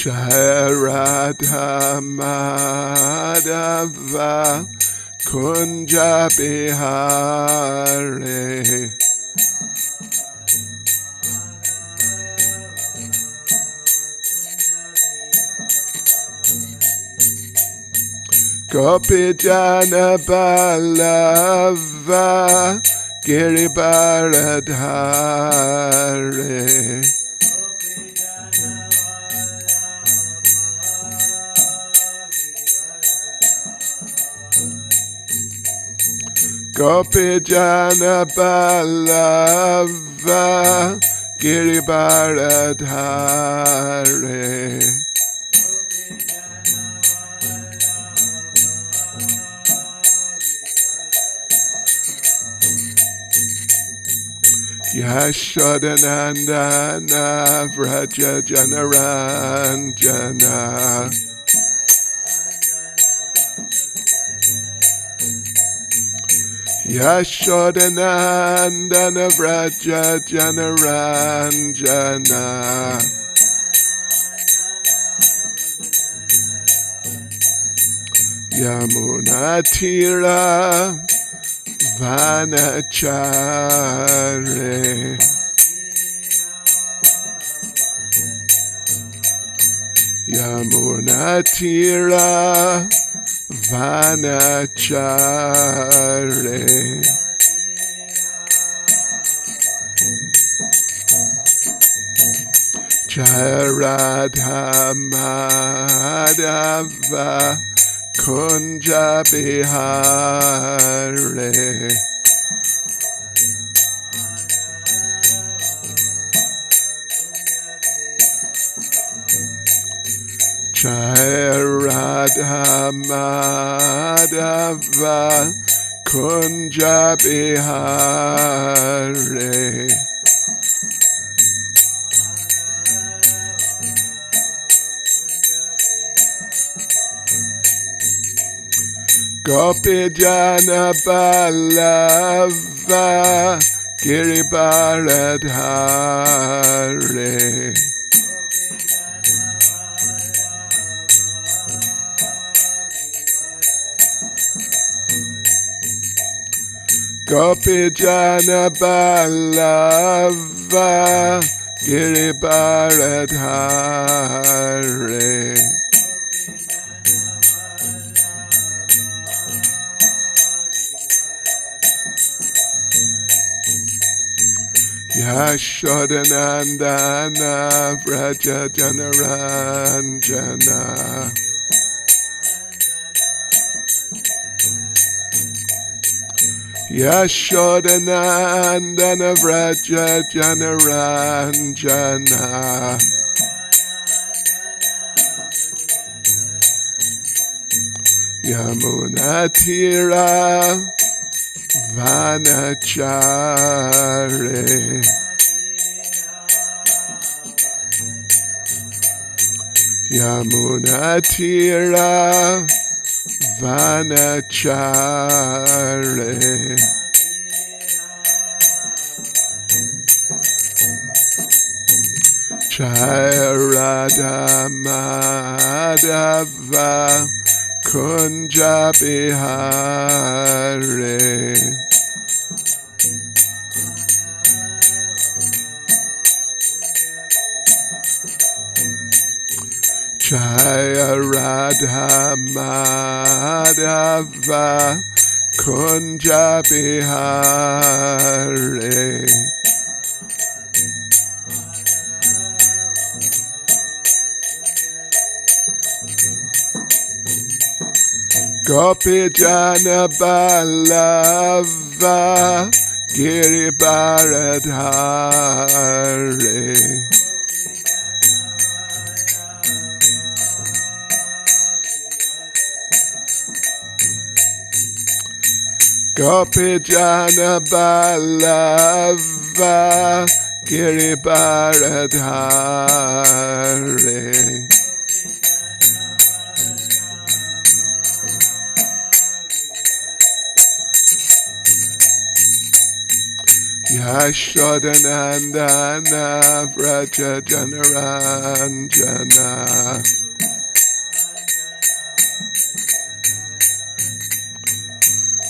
Jaya Radha Madhava Kunja Bihari. Gopi Jana Ballava Giribaradhari. Gopi Jana Ballava Giribaradhari. Yashodanandana Vraja Janaranjana. Yashodanandana Vraja Janaranjana. Yamunatira Vanachare. Yamunatira Vanachare. Jaya Radha Madhava Kunja Bihari. Jaya Radha Madhava Kunja Bihari. Gopi Jana Ballava Giribaradhari. Gopi Jana Ballava Giribaradhari. Yashodanandana Vraja Janaranjana. Yashodanandana Vraja Janaranjana. Yamunatira Vanachare. Yamunatira Vanachare. Jaya Radha Madhava Kunja Bihari. Jaya Radha Madhava Kunja Bihari. Gopi Jana Ballava Giribaradhari. Gopi Jana Ballava Giribaradhari. Yashodanandana Vraja Janaranjana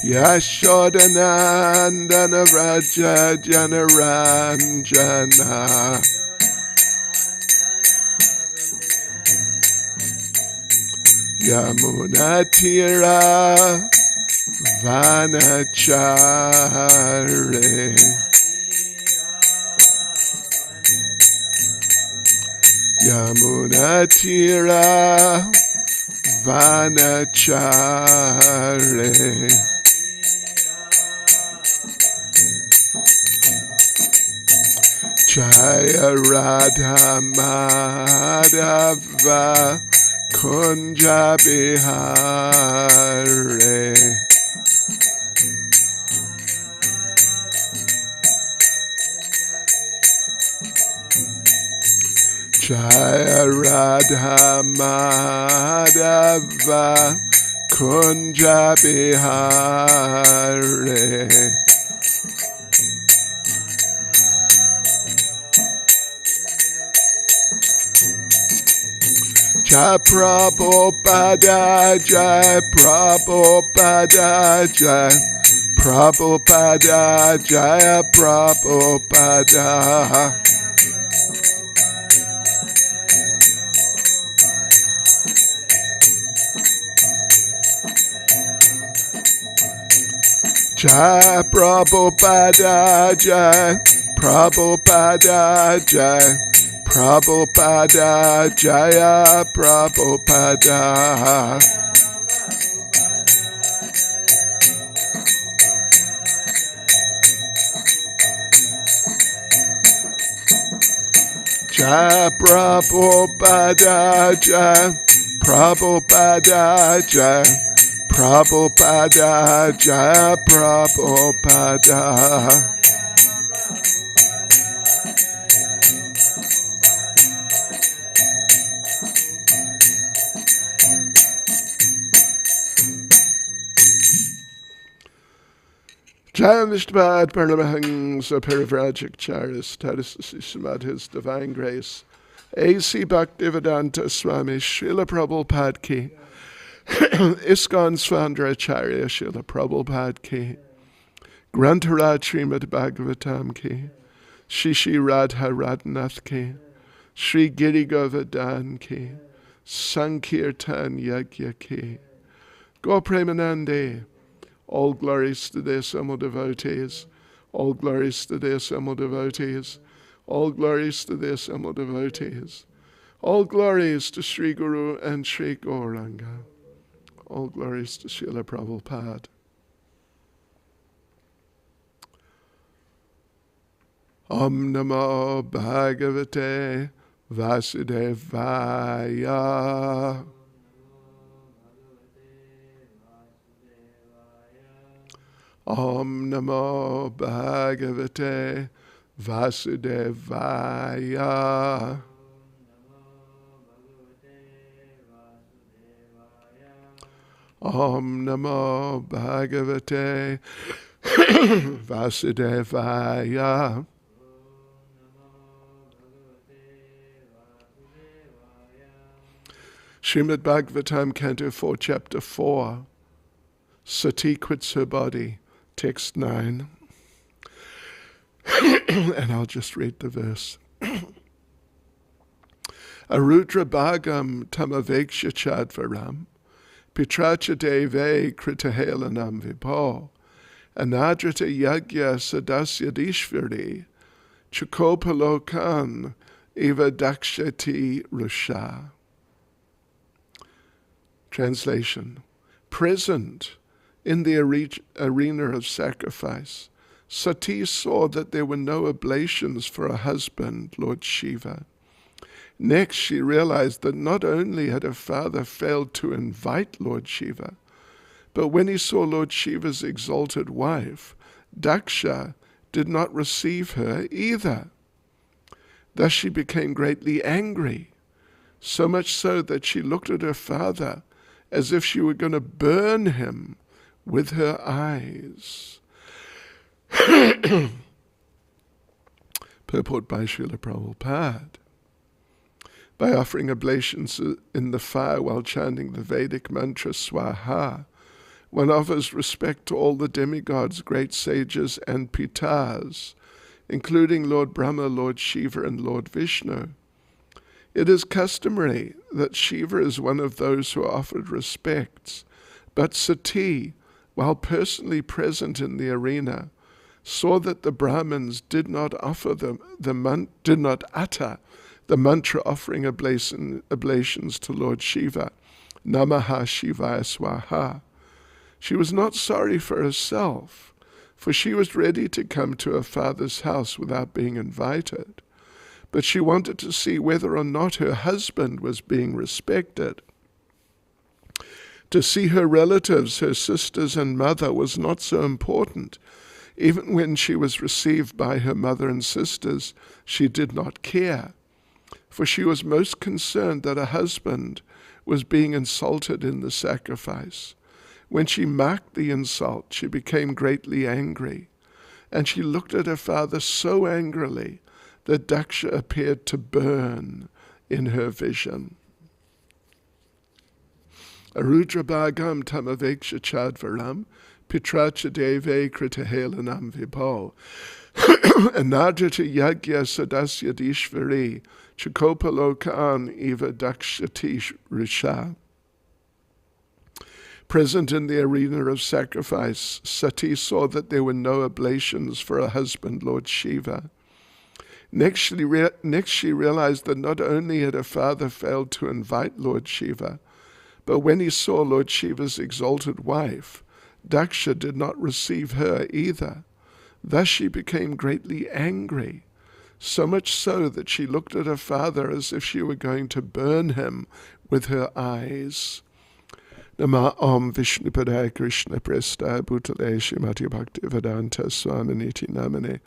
Yashodanandana Vraja Janaranjana Yamunatira Vanachare Yamunatira Vanachare Jaya Radha Madhava Kunja Bihare Jaya Radha Madhava Kunja Bihare Jai Prabhupada, Jai Prabhupada, Jai Prabhupada, Jai Prabhupada. Jai Prabhupada, Jai Prabhupada, Jai Prabhupada, Jaya Prabhupada. Jai Prabhupada, Jai Prabhupada, Jai Prabhupada, Jaya Prabhupada. Jayam Vishnupad Parnamahang Saparivrajik Charis Tadasishamad His Divine Grace A.C. Bhaktivedanta Swami Srila Prabhupada Ki ISKCON Svandracharya Srila Prabhupada Ki Grantaraj Srimad Bhagavatam Ki Shishi Radha Radhanath Ki Sri Giri Govardhan Ki Sankirtan Yagya Ki Go Premanande. All glories to the assembled devotees. All glories to the assembled devotees. All glories to the assembled devotees. All glories to Sri Guru and Sri Gauranga. All glories to Srila Prabhupada. Om Namo Bhagavate Vasudevaya. Om Namo Bhagavate Vasudevaya. Om Namo Bhagavate Vasudevaya. Srimad Bhagavatam, Canto 4, Chapter 4. Sati quits her body. Text 9. And I'll just read the verse. Arudra Bhagam Tamaveksha Chadvaram Pitracha Deve Kritahelanam Vipo Anadrata Yagya Sadasya Dishviri Chukopalokan Eva Dakshati Rusha. Translation. Present in the arena of sacrifice, Sati saw that there were no oblations for her husband, Lord Shiva. Next, she realized that not only had her father failed to invite Lord Shiva, but when he saw Lord Shiva's exalted wife, Daksha did not receive her either. Thus she became greatly angry, so much so that she looked at her father as if she were going to burn him with her eyes. Purport by Srila Prabhupada. By offering oblations in the fire while chanting the Vedic mantra Swaha, one offers respect to all the demigods, great sages, and pitas, including Lord Brahma, Lord Shiva, and Lord Vishnu. It is customary that Shiva is one of those who are offered respects, but Sati, while personally present in the arena, saw that the Brahmins did not utter the mantra offering oblations to Lord Shiva, Namaha Shivaya Swaha. She was not sorry for herself, for she was ready to come to her father's house without being invited. But she wanted to see whether or not her husband was being respected. To see her relatives, her sisters and mother, was not so important. Even when she was received by her mother and sisters, she did not care, for she was most concerned that her husband was being insulted in the sacrifice. When she marked the insult, she became greatly angry, and she looked at her father so angrily that Daksha appeared to burn in her vision. Arudra bhagam tamaveksha chadvaram pitracha deve kritahelanam vibho anadrata yagya sadasya dishvari chakopalokan eva dakshati risha. Present in the arena of sacrifice, Sati saw that there were no oblations for her husband, Lord Shiva. Next, she realized that not only had her father failed to invite Lord Shiva, but when he saw Lord Shiva's exalted wife, Daksha did not receive her either. Thus she became greatly angry, so much so that she looked at her father as if she were going to burn him with her eyes. Nama Om Vishnupadaya Krishna Presta Bhutale Shrimati Bhaktivedanta Swaminiti Namane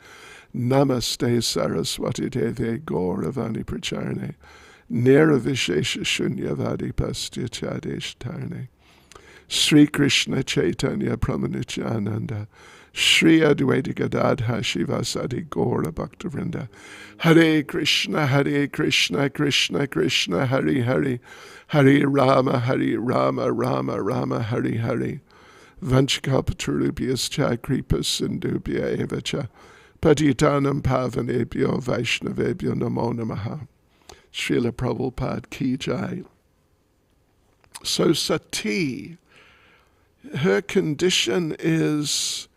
Namaste Saraswati Deve Gauravani Pracharne Nera Vishesha Shunyavadi Pastya Chadesh Tarne Sri Krishna Chaitanya Pramanityananda Shri Advaita Gadadha Shivasadi Gaura Bhaktivinoda Hare Krishna Krishna Krishna Hare Hare Hare Rama Rama Rama Hare Hare Vanchkalpatarubhyascha Kripas Sindhubhya Evacha Patitanam Pavanebhyo Vaishnavebhyo Namo Namaha. Srila Prabhupada Ki Jai. So Sati, her condition is,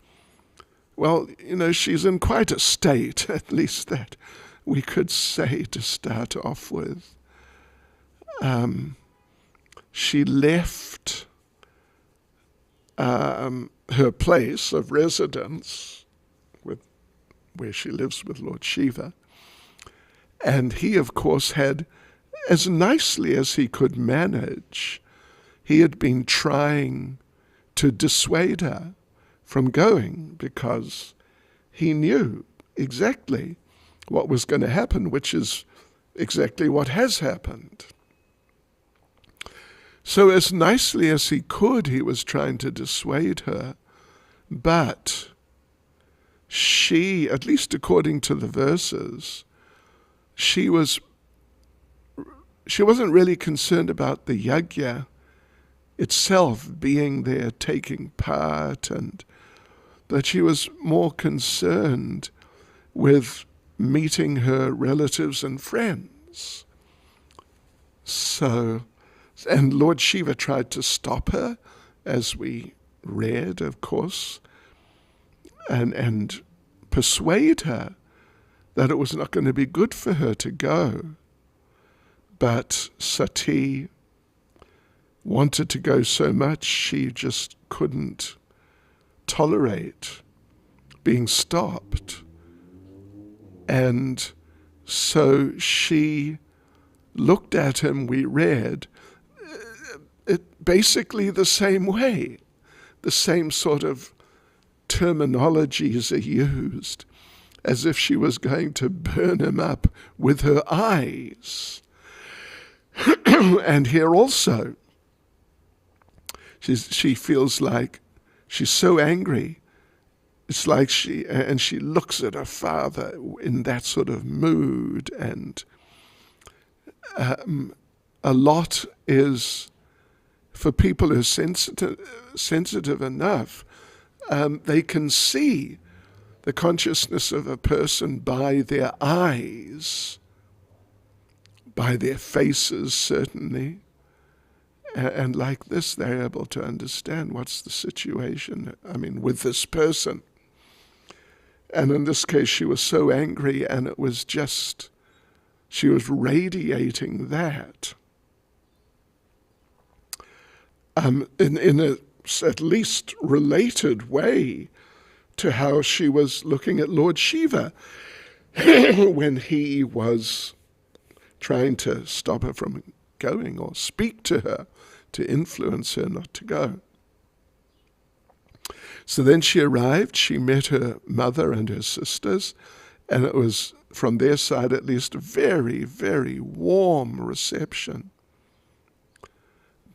well, she's in quite a state, at least that we could say to start off with. She left her place of residence, where she lives with Lord Shiva, and he, of course, had, as nicely as he could manage, he had been trying to dissuade her from going because he knew exactly what was going to happen, which is exactly what has happened. So as nicely as he could, he was trying to dissuade her, but she, at least according to the verses, she wasn't really concerned about the yajna itself, being there, taking part, but she was more concerned with meeting her relatives and friends. So, and Lord Shiva tried to stop her, as we read, of course, and persuade her that it was not going to be good for her to go. But Sati wanted to go so much, she just couldn't tolerate being stopped. And so she looked at him, we read, it basically the same way. The same sort of terminologies are used, as if she was going to burn him up with her eyes. And here also, she feels like she's so angry it's like she looks at her father in that sort of mood, and a lot is, for people who are sensitive enough, they can see the consciousness of a person by their eyes, by their faces certainly, and like this they're able to understand what's the situation, with this person. And in this case she was so angry, and it was just, she was radiating that. In a at least related way to how she was looking at Lord Shiva when he was trying to stop her from going, or speak to her to influence her not to go. So then she arrived, she met her mother and her sisters, and it was, from their side at least, a very, very warm reception.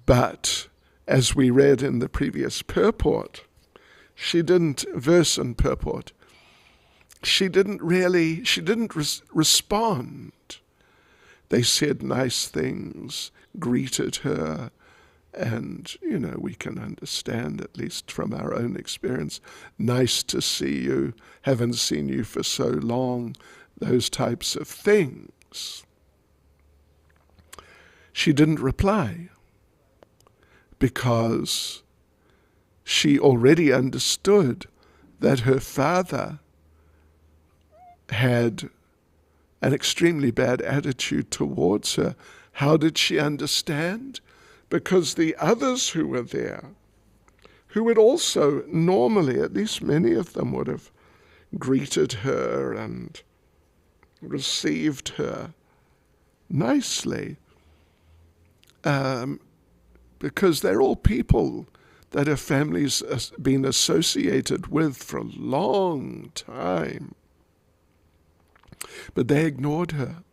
But as we read in the previous purport, verse and purport, she didn't respond. They said nice things, greeted her, and, we can understand, at least from our own experience, nice to see you, haven't seen you for so long, those types of things. She didn't reply, because she already understood that her father had an extremely bad attitude towards her. How did she understand? Because the others who were there, who would also normally, at least many of them, would have greeted her and received her nicely, because they're all people that her family's been associated with for a long time. But they ignored her.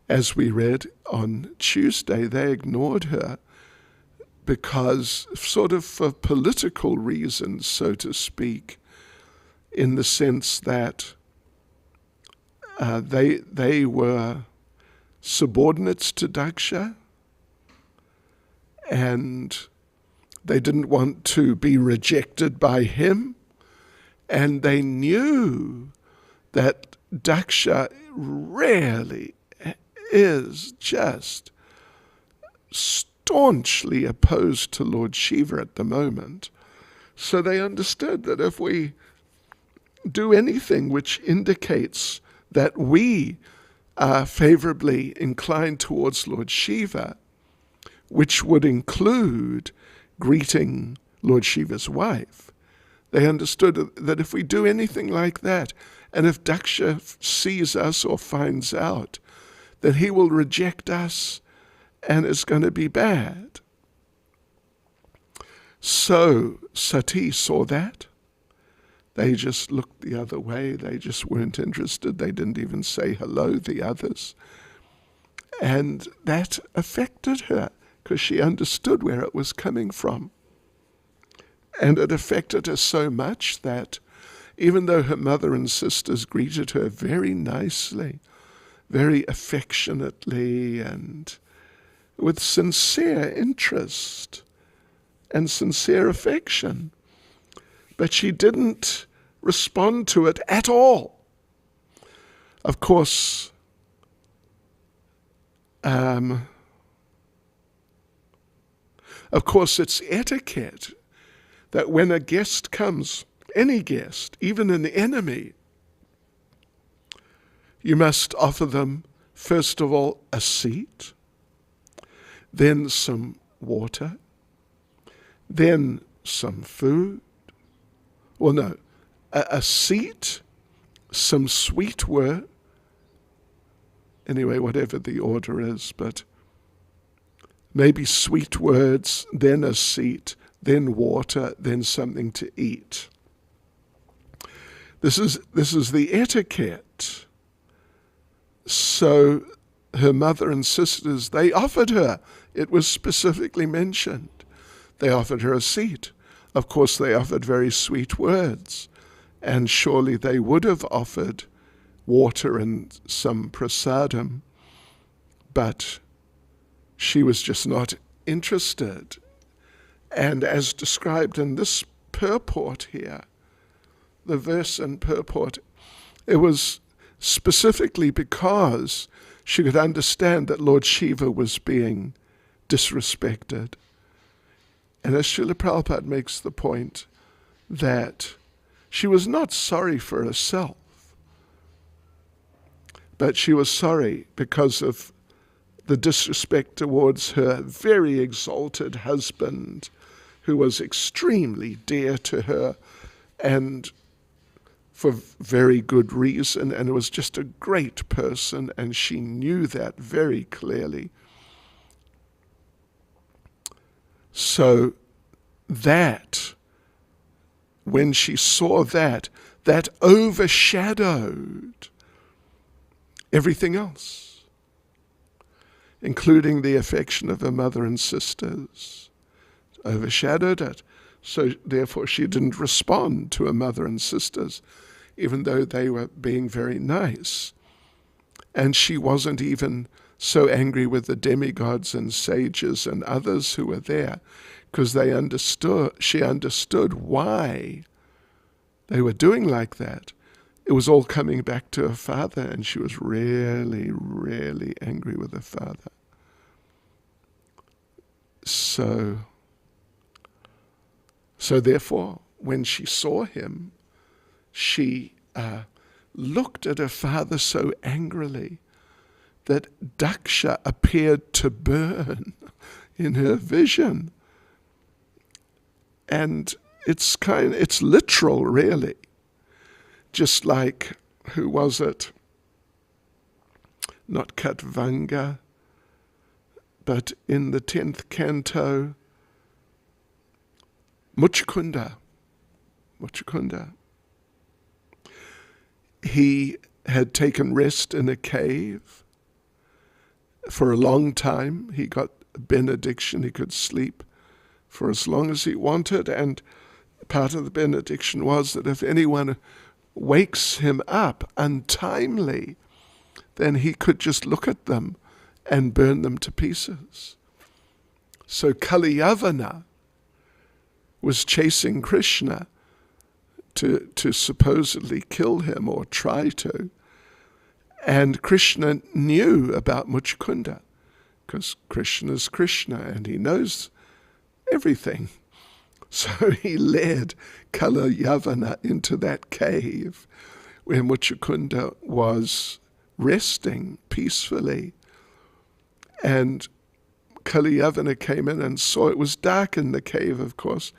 As we read on Tuesday, they ignored her because, sort of for political reasons, so to speak, in the sense that they were subordinates to Daksha, and they didn't want to be rejected by him, and they knew that Daksha really is just staunchly opposed to Lord Shiva at the moment. So they understood that if we do anything which indicates that we are favorably inclined towards Lord Shiva, which would include greeting Lord Shiva's wife, they understood that if we do anything like that, and if Daksha sees us or finds out, then he will reject us and it's going to be bad. So Sati saw that. They just looked the other way. They just weren't interested. They didn't even say hello, the others. And that affected her, because she understood where it was coming from. And it affected her so much that even though her mother and sisters greeted her very nicely, very affectionately, and with sincere interest and sincere affection, but she didn't respond to it at all. Of course, it's etiquette that when a guest comes, any guest, even an enemy, you must offer them, first of all, a seat, then some water, then some food. Well, no, a seat, some sweet word, anyway, whatever the order is, but maybe sweet words, then a seat, then water, then something to eat. This is the etiquette. So her mother and sisters, they offered her, it was specifically mentioned, they offered her a seat. of course, they offered very sweet words, and surely they would have offered water and some prasadam, but she was just not interested. And as described in this purport here, the verse and purport, it was specifically because she could understand that Lord Shiva was being disrespected. And as Srila Prabhupada makes the point that she was not sorry for herself, but she was sorry because of the disrespect towards her very exalted husband, who was extremely dear to her, and for very good reason, and was just a great person, and she knew that very clearly. So that, when she saw that, that overshadowed everything else, including the affection of her mother and sisters. Overshadowed it. So therefore she didn't respond to her mother and sisters, even though they were being very nice. And she wasn't even so angry with the demigods and sages and others who were there, because she understood why they were doing like that. It was all coming back to her father, and she was really, really angry with her father. So therefore, when she saw him, she looked at her father so angrily that Daksha appeared to burn in her vision. And it's literal, really. Just like, who was it? Not Katvanga, but in the 10th canto, Muchukunda. He had taken rest in a cave for a long time. He got a benediction. He could sleep for as long as he wanted, and part of the benediction was that if anyone wakes him up untimely, then he could just look at them and burn them to pieces. So Kaliyavana was chasing Krishna to supposedly kill him or try to. And Krishna knew about Muchukunda, because Krishna is Krishna and he knows everything. So he led Kaliyavana into that cave where Muchukunda was resting peacefully. And Kaliyavana came in and saw, it was dark in the cave, of course,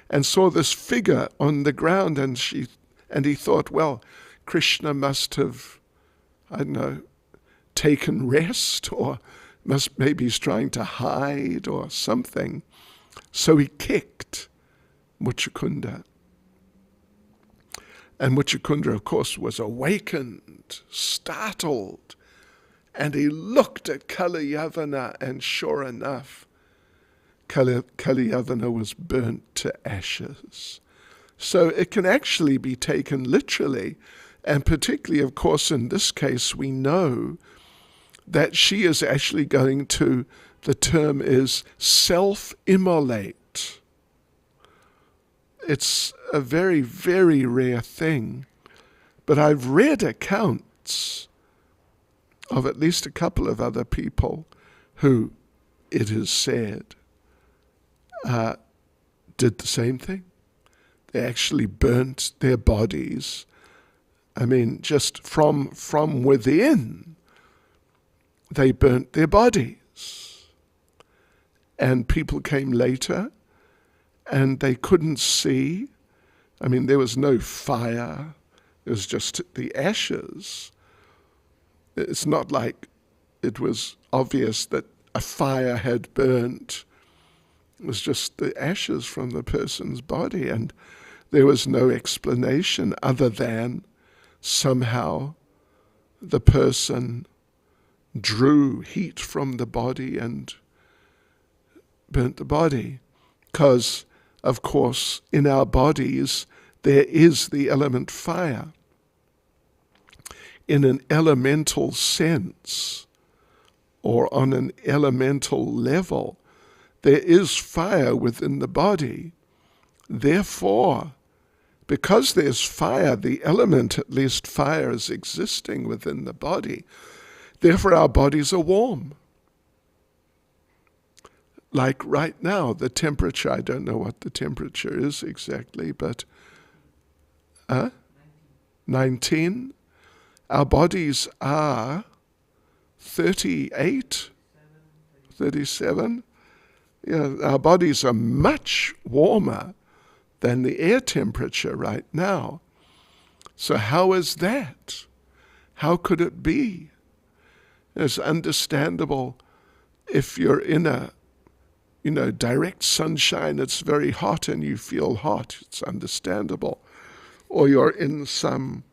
and saw this figure on the ground, and he thought, well, Krishna must have, I don't know, taken rest, or maybe he's trying to hide or something. So he kicked Muchukunda. And Muchukunda, of course, was awakened, startled, and he looked at Kaliyavana, and sure enough, Kaliyavana was burnt to ashes. So it can actually be taken literally, and particularly, of course, in this case, we know that she is actually going to, the term is self-immolate. It's a very, very rare thing, but I've read accounts of at least a couple of other people who, it is said, did the same thing. They actually burnt their bodies. I mean, just from within, they burnt their bodies. And people came later, and they couldn't see. I mean, there was no fire. It was just the ashes. It's not like it was obvious that a fire had burnt. It was just the ashes from the person's body, and there was no explanation other than somehow the person drew heat from the body and burnt the body. Because of course, in our bodies, there is the element fire. In an elemental sense, or on an elemental level, there is fire within the body. Therefore, because there's fire, the element, at least fire, is existing within the body. Therefore, our bodies are warm. Like right now, the temperature, I don't know what the temperature is exactly, but 19. Our bodies are 38, 37. Yeah, our bodies are much warmer than the air temperature right now. So how is that? How could it be? It's understandable if you're in a direct sunshine, it's very hot and you feel hot. It's understandable. Or you're in some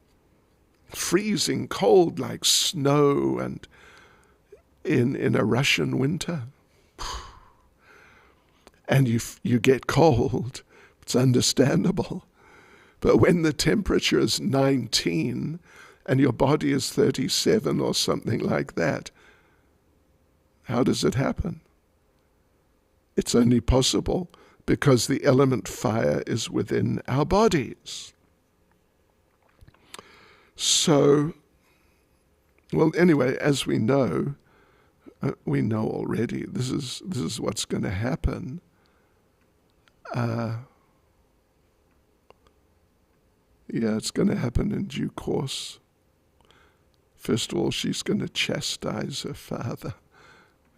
freezing cold like snow and in a Russian winter. And you get cold. It's understandable. But when the temperature is 19 and your body is 37 or something like that, how does it happen? It's only possible because the element fire is within our bodies. So, well, anyway, as we know already, this is what's going to happen. It's going to happen in due course. First of all, she's going to chastise her father.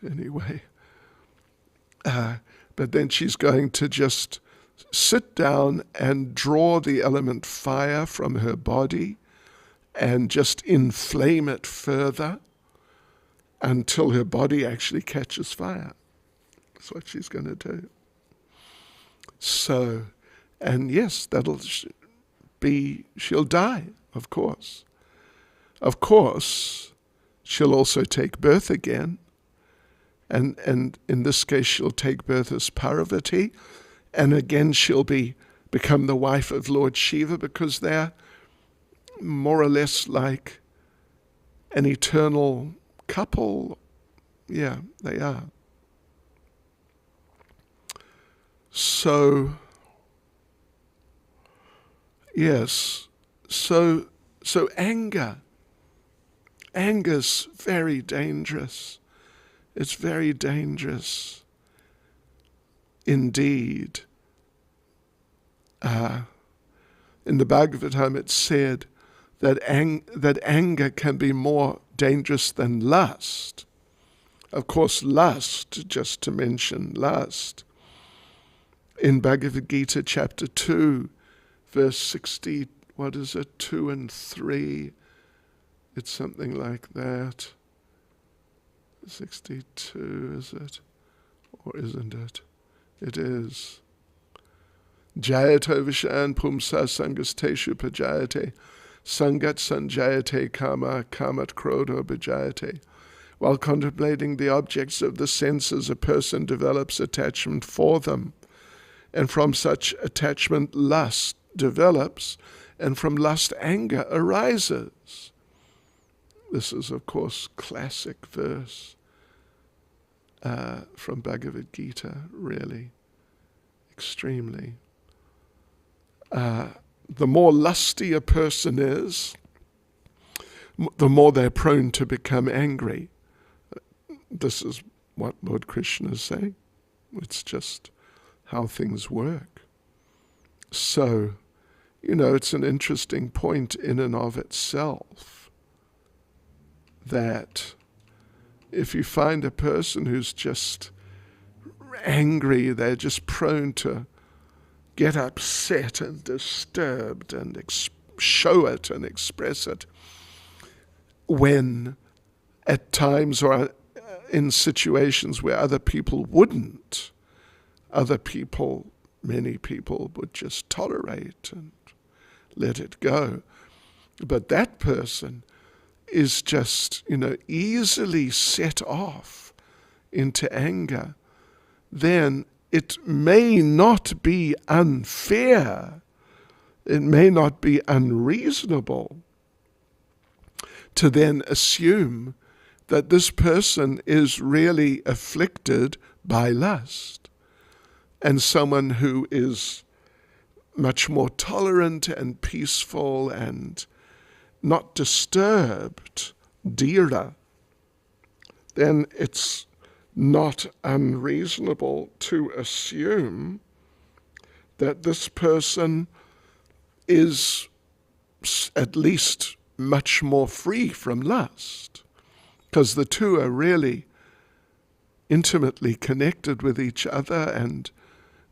Anyway. But then she's going to just sit down and draw the element fire from her body and just inflame it further until her body actually catches fire. That's what she's going to do. So, and yes, she'll die, of course. Of course, she'll also take birth again. And in this case, she'll take birth as Parvati, and again she'll become the wife of Lord Shiva, because they're more or less like an eternal couple. Yeah, they are. So, yes, so anger's very dangerous. It's very dangerous indeed. In the Bhagavatam it said that anger can be more dangerous than lust. Of course, lust, just to mention lust, in Bhagavad Gita chapter 2, verse 60, 2 and 3, it's something like that. 62, is it? Or isn't it? It is. Jayato vishan pumsa sangasteshu pajayate, sangat sanjayate kama kamat krodha bhajayate. While contemplating the objects of the senses, a person develops attachment for them. And from such attachment, lust develops, and from lust, anger arises. This is, of course, classic verse from Bhagavad Gita, really, extremely. The more lusty a person is, the more they're prone to become angry. This is what Lord Krishna is saying. It's just how things work. So, it's an interesting point in and of itself that if you find a person who's just angry, they're just prone to get upset and disturbed and show it and express it, when at times or in situations where other people wouldn't, many people would just tolerate and let it go. But that person is just, easily set off into anger. Then it may not be unfair, it may not be unreasonable to then assume that this person is really afflicted by lust, and someone who is much more tolerant and peaceful and not disturbed, Dhira, then it's not unreasonable to assume that this person is at least much more free from lust, because the two are really intimately connected with each other, and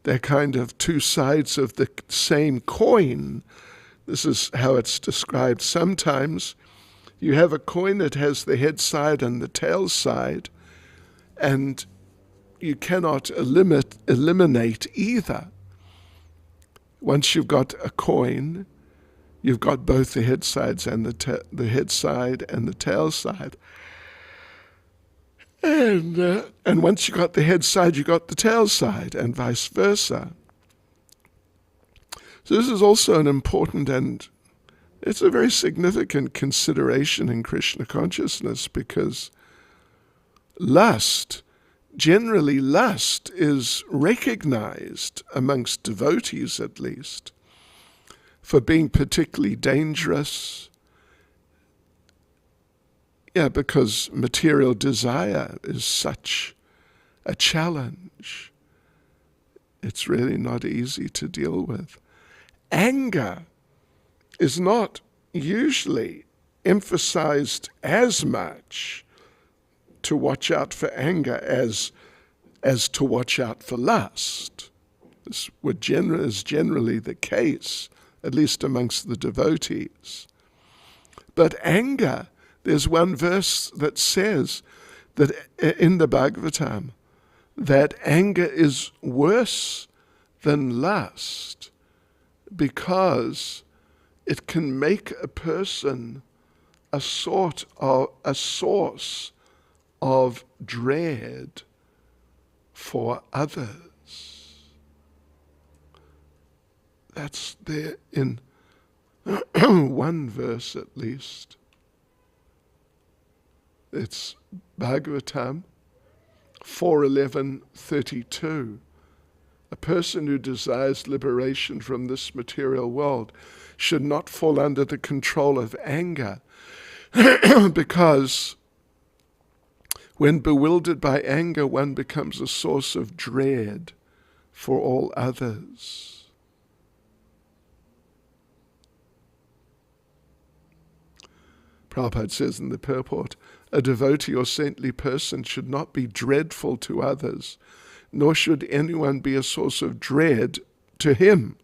they're kind of two sides of the same coin. This is how it's described. Sometimes you have a coin that has the head side and the tail side, and you cannot eliminate either. Once you've got a coin, you've got both the head sides and the head side and the tail side. And once you got the head side, you got the tail side, and vice versa. So this is also an important, and it's a very significant consideration in Krishna consciousness, because generally lust is recognized amongst devotees at least for being particularly dangerous. Yeah, because material desire is such a challenge. It's really not easy to deal with. Anger is not usually emphasized as much to watch out for anger as to watch out for lust. This is generally the case, at least amongst the devotees. But anger, there's one verse that says that in the Bhagavatam that anger is worse than lust because it can make a person a source of dread for others. That's there in one verse at least. It's Bhagavatam 4:11-32. A person who desires liberation from this material world should not fall under the control of anger, because when bewildered by anger, one becomes a source of dread for all others. Prabhupada says in the purport, a devotee or saintly person should not be dreadful to others, nor should anyone be a source of dread to him.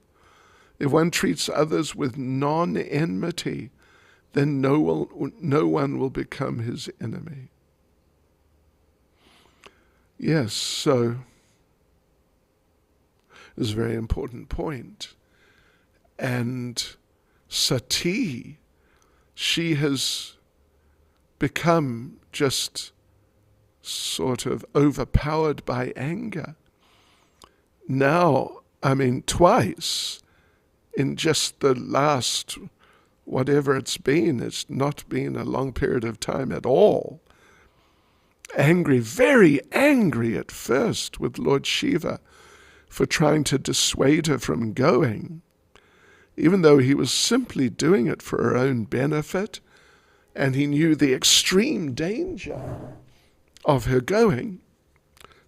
If one treats others with non-enmity, then no one will become his enemy. Yes, so this is a very important point. And Sati, she has become just sort of overpowered by anger. Now, twice in just the last, whatever it's not been a long period of time at all. Angry, very angry at first with Lord Shiva for trying to dissuade her from going, even though he was simply doing it for her own benefit, and he knew the extreme danger of her going.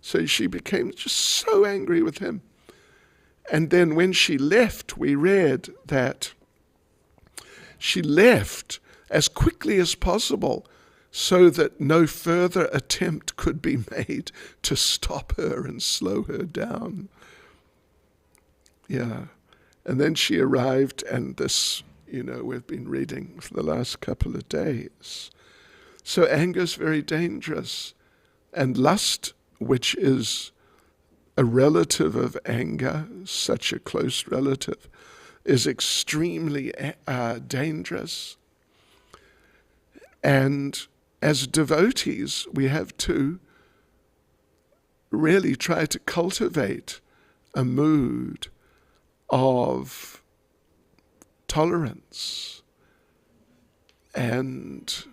So she became just so angry with him. And then when she left, we read that she left as quickly as possible so that no further attempt could be made to stop her and slow her down. Yeah. And then she arrived, and this, we've been reading for the last couple of days. So anger is very dangerous. And lust, which is a relative of anger, such a close relative, is extremely dangerous. And as devotees, we have to really try to cultivate a mood of tolerance, and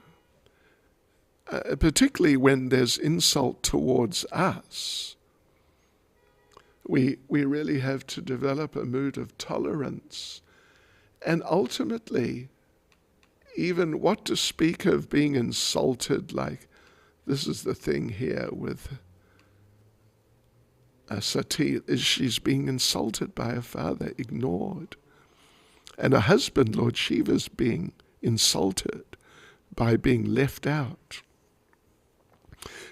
particularly when there's insult towards us, we really have to develop a mood of tolerance. And ultimately, even what to speak of being insulted, like this is the thing here with Sati, is she's being insulted by her father, ignored. And her husband, Lord Shiva's being insulted by being left out.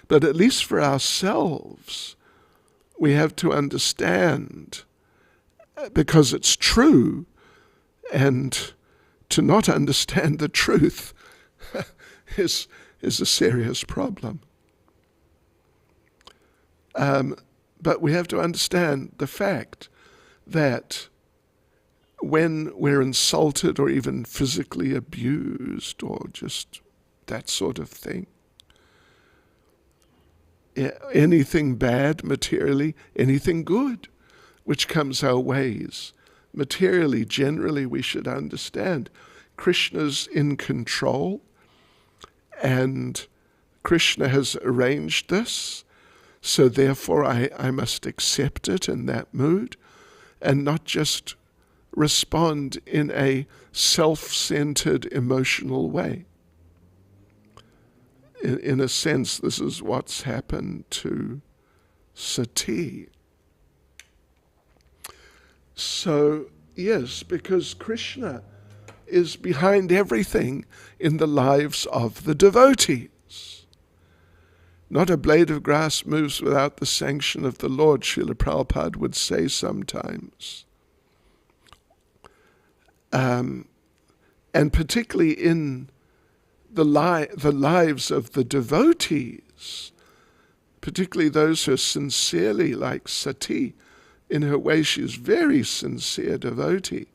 But at least for ourselves, we have to understand, because it's true, and to not understand the truth is a serious problem. But we have to understand the fact that when we're insulted or even physically abused or just that sort of thing, anything bad materially, anything good which comes our ways, materially, generally, we should understand Krishna's in control, and Krishna has arranged this, so therefore I must accept it in that mood and not just respond in a self-centered emotional way. In a sense, this is what's happened to Sati. So, yes, because Krishna is behind everything in the lives of the devotees. Not a blade of grass moves without the sanction of the Lord, Srila Prabhupada would say sometimes. And particularly in the lives of the devotees, particularly those who are sincerely, like Sati, in her way she's very sincere devotee.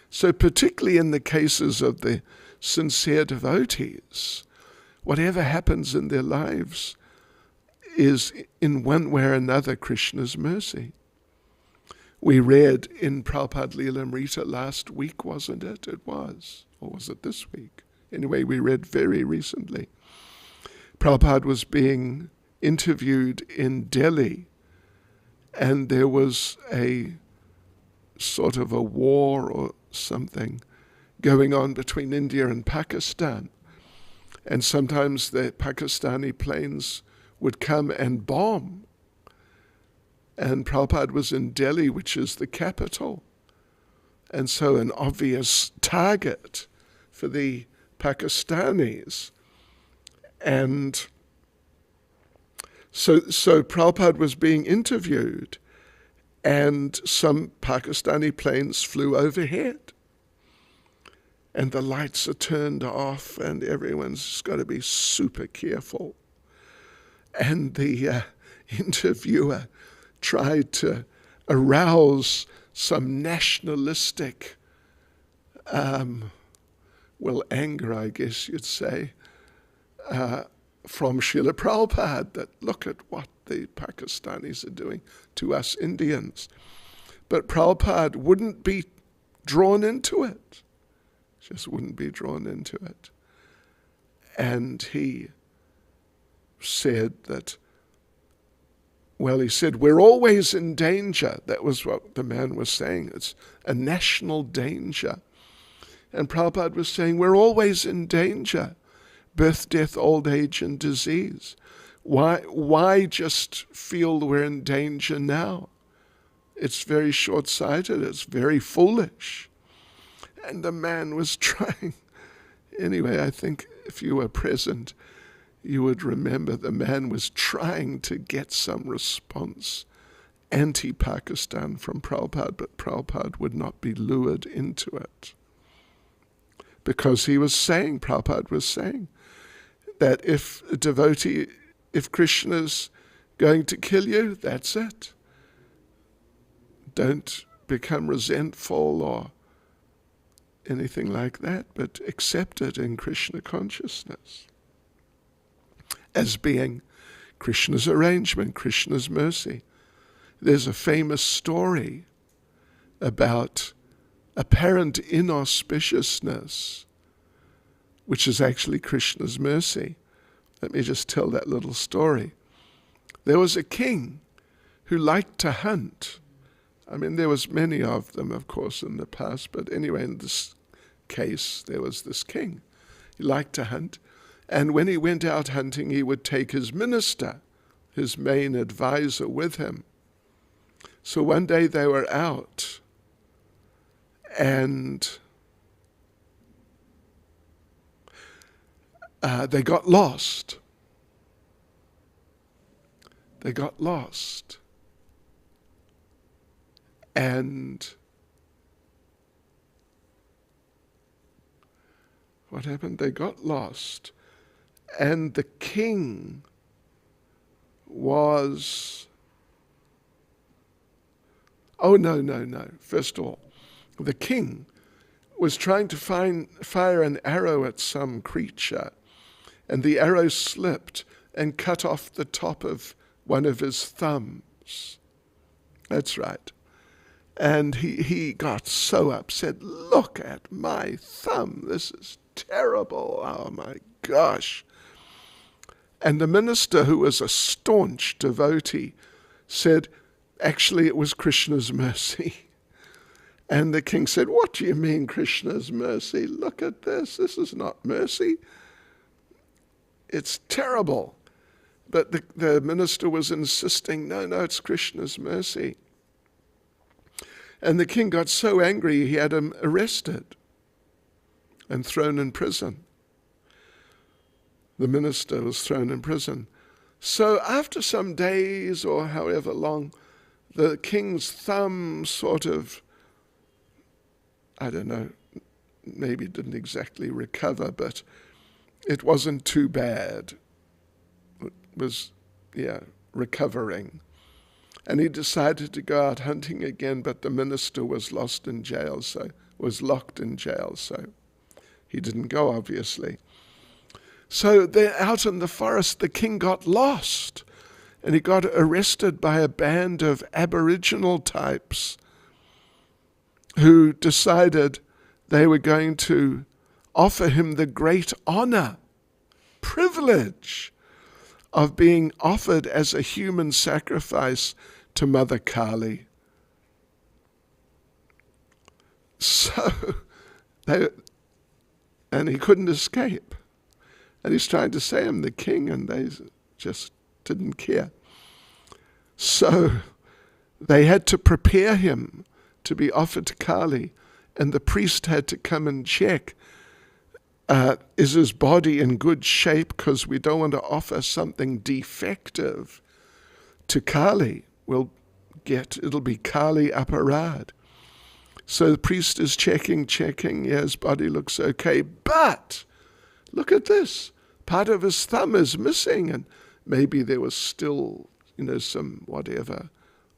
So particularly in the cases of the sincere devotees, whatever happens in their lives is in one way or another Krishna's mercy. We read in Prabhupada Leelamrita last week, wasn't it? It was. Or was it this week? Anyway, we read very recently. Prabhupada was being interviewed in Delhi, and there was a sort of a war or something going on between India and Pakistan. And sometimes the Pakistani planes would come and bomb. And Prabhupada was in Delhi, which is the capital. And so an obvious target for the Pakistanis. And so Prabhupada was being interviewed, and some Pakistani planes flew overhead. And the lights are turned off, and everyone's got to be super careful. And the interviewer tried to arouse some nationalistic, anger, I guess you'd say, from Srila Prabhupada, that look at what the Pakistanis are doing to us Indians. But Prabhupada wouldn't be drawn into it. Just wouldn't be drawn into it. And he said that, he said, we're always in danger. That was what the man was saying. It's a national danger. And Prabhupada was saying, we're always in danger. Birth, death, old age, and disease. Why just feel we're in danger now? It's very short-sighted. It's very foolish. And the man was trying. Anyway, I think if you were present, you would remember the man was trying to get some response anti-Pakistan from Prabhupada, but Prabhupada would not be lured into it. Because Prabhupada was saying that if Krishna's going to kill you, that's it. Don't become resentful or anything like that, but accept it in Krishna consciousness as being Krishna's arrangement, Krishna's mercy. There's a famous story about apparent inauspiciousness, which is actually Krishna's mercy. Let me just tell that little story. There was a king who liked to hunt. I mean, there was many of them, of course, in the past, but anyway, in this case, there was this king. He liked to hunt, and when he went out hunting, he would take his minister, his main advisor, with him. So one day they were out, and they got lost. They got lost. And what happened? They got lost. And the king was... Oh, no. First of all, the king was trying to fire an arrow at some creature, and the arrow slipped and cut off the top of one of his thumbs. That's right. And he got so upset. Look at my thumb. This is terrible. Oh, my gosh. And the minister, who was a staunch devotee, said, actually, it was Krishna's mercy. And the king said, what do you mean Krishna's mercy? Look at this. This is not mercy. It's terrible. But the minister was insisting, no, it's Krishna's mercy. And the king got so angry, he had him arrested and thrown in prison. The minister was thrown in prison. So after some days or however long, the king's thumb sort of, I don't know, maybe didn't exactly recover, but it wasn't too bad. It was, recovering. And he decided to go out hunting again, but the minister was locked in jail, so he didn't go, obviously. So they're out in the forest. The king got lost, and he got arrested by a band of Aboriginal types who decided they were going to offer him the great honor, privilege of being offered as a human sacrifice to Mother Kali. So, and he couldn't escape. And he's trying to say, I'm the king, and they just didn't care. So they had to prepare him to be offered to Kali, and the priest had to come and check, is his body in good shape, because we don't want to offer something defective to Kali. It'll be Kali aparad. So the priest is checking, yeah, his body looks okay, but look at this. Part of his thumb is missing, and maybe there was still, some whatever.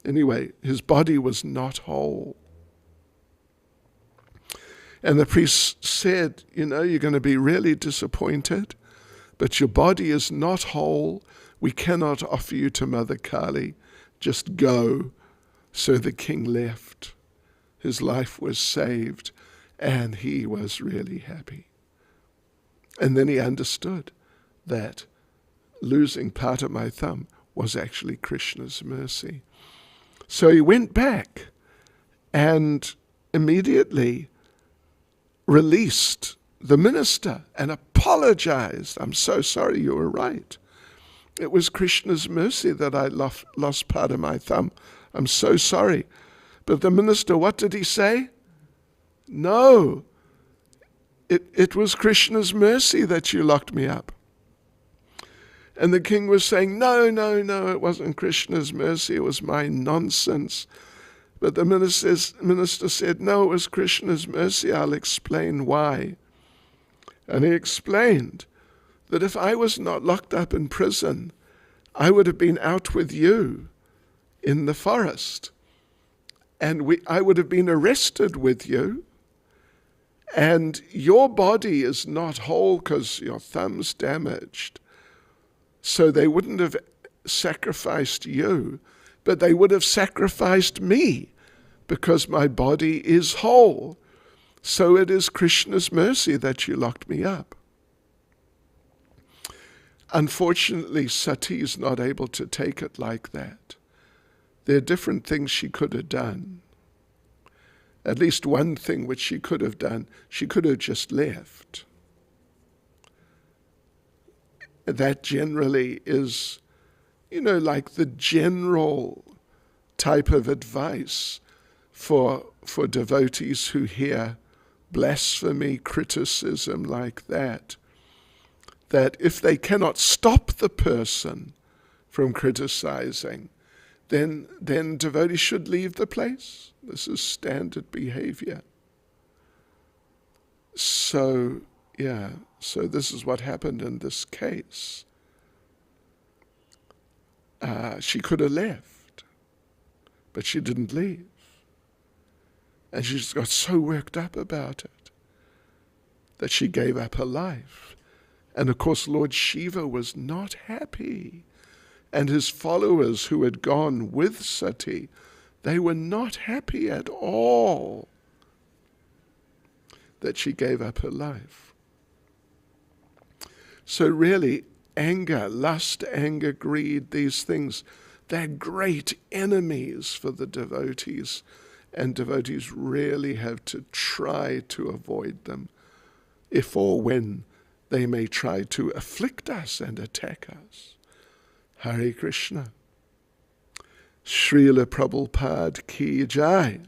Anyway, his body was not whole. And the priest said, you're going to be really disappointed, but your body is not whole. We cannot offer you to Mother Kali. Just go. So the king left. His life was saved, and he was really happy. And then he understood that losing part of my thumb was actually Krishna's mercy. So he went back and immediately released the minister and apologized. I'm so sorry, you were right. It was Krishna's mercy that I lost part of my thumb. I'm so sorry. But the minister, what did he say? No, it was Krishna's mercy that you locked me up. And the king was saying, no, it wasn't Krishna's mercy, it was my nonsense. But the minister said, no, it was Krishna's mercy, I'll explain why. And he explained that if I was not locked up in prison, I would have been out with you in the forest. And I would have been arrested with you. And your body is not whole because your thumb's damaged. So they wouldn't have sacrificed you, but they would have sacrificed me because my body is whole. So it is Krishna's mercy that you locked me up. Unfortunately, Sati is not able to take it like that. There are different things she could have done. At least one thing which she could have done, she could have just left. That generally is, like the general type of advice for devotees who hear blasphemy, criticism like that if they cannot stop the person from criticizing, then devotees should leave the place. This is standard behavior. So this is what happened in this case. She could have left, but she didn't leave. And she just got so worked up about it that she gave up her life. And of course, Lord Shiva was not happy. And his followers who had gone with Sati, they were not happy at all that she gave up her life. So really, anger, lust, anger, greed, these things, they're great enemies for the devotees. And devotees really have to try to avoid them, if or when they may try to afflict us and attack us. Hare Krishna. Srila Prabhupada ki jai.